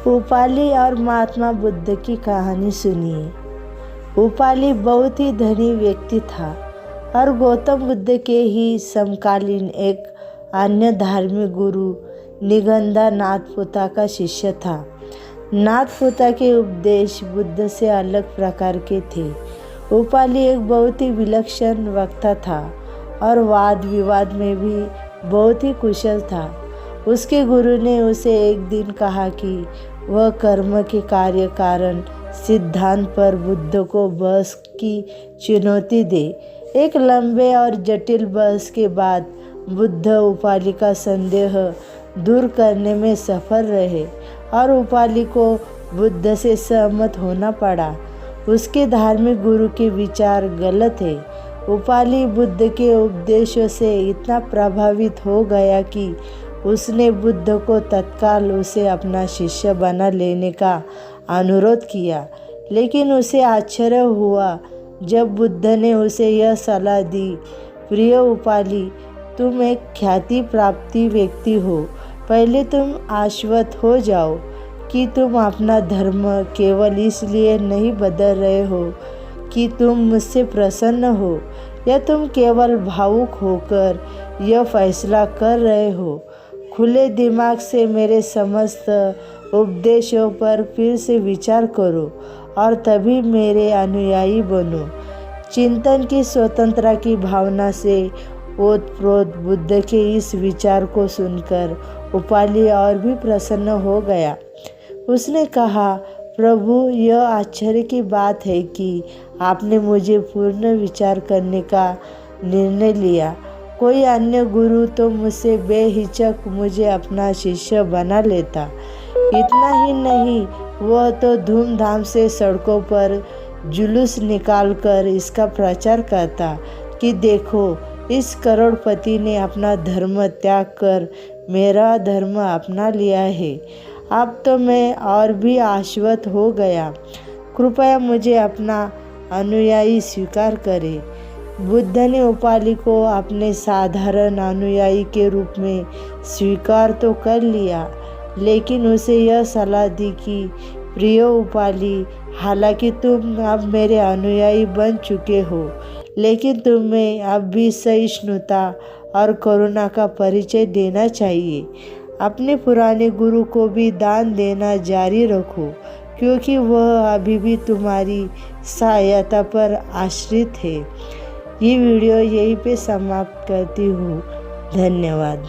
उपाली और महात्मा बुद्ध की कहानी सुनिए। उपाली बहुत ही धनी व्यक्ति था और गौतम बुद्ध के ही समकालीन एक अन्य धार्मिक गुरु निगंधा नाथपुता का शिष्य था। नाथपुता के उपदेश बुद्ध से अलग प्रकार के थे। उपाली एक बहुत ही विलक्षण वक्ता था और वाद विवाद में भी बहुत ही कुशल था। उसके गुरु ने उसे एक दिन कहा कि वह कर्म के कार्य कारण सिद्धांत पर बुद्ध को बहस की चुनौती दे। एक लंबे और जटिल बहस के बाद बुद्ध उपाली का संदेह दूर करने में सफल रहे और उपाली को बुद्ध से सहमत होना पड़ा। उसके धार्मिक गुरु के विचार गलत है। उपाली बुद्ध के उपदेशों से इतना प्रभावित हो गया कि उसने बुद्ध को तत्काल उसे अपना शिष्य बना लेने का अनुरोध किया। लेकिन उसे आश्चर्य हुआ जब बुद्ध ने उसे यह सलाह दी, प्रिय उपाली, तुम एक ख्याति प्राप्ति व्यक्ति हो। पहले तुम आश्वस्त हो जाओ कि तुम अपना धर्म केवल इसलिए नहीं बदल रहे हो कि तुम मुझसे प्रसन्न हो, या तुम केवल भावुक होकर यह फैसला कर रहे हो। खुले दिमाग से मेरे समस्त उपदेशों पर फिर से विचार करो और तभी मेरे अनुयायी बनो। चिंतन की स्वतंत्रता की भावना से ओतप्रोत बुद्ध के इस विचार को सुनकर उपाली और भी प्रसन्न हो गया। उसने कहा, प्रभु, यह आश्चर्य की बात है कि आपने मुझे पूर्ण विचार करने का निर्णय लिया। कोई अन्य गुरु तो मुझसे बेहिचक मुझे अपना शिष्य बना लेता। इतना ही नहीं, वह तो धूमधाम से सड़कों पर जुलूस निकालकर इसका प्रचार करता कि देखो, इस करोड़पति ने अपना धर्म त्याग कर मेरा धर्म अपना लिया है। अब तो मैं और भी आश्वस्त हो गया। कृपया मुझे अपना अनुयायी स्वीकार करें। बुद्ध ने उपाली को अपने साधारण अनुयायी के रूप में स्वीकार तो कर लिया, लेकिन उसे यह सलाह दी कि प्रिय उपाली, हालांकि तुम अब मेरे अनुयायी बन चुके हो, लेकिन तुम्हें अब भी सहिष्णुता और करुणा का परिचय देना चाहिए। अपने पुराने गुरु को भी दान देना जारी रखो, क्योंकि वह अभी भी तुम्हारी सहायता पर आश्रित है। ये वीडियो यहीं पे समाप्त करती हूँ। धन्यवाद।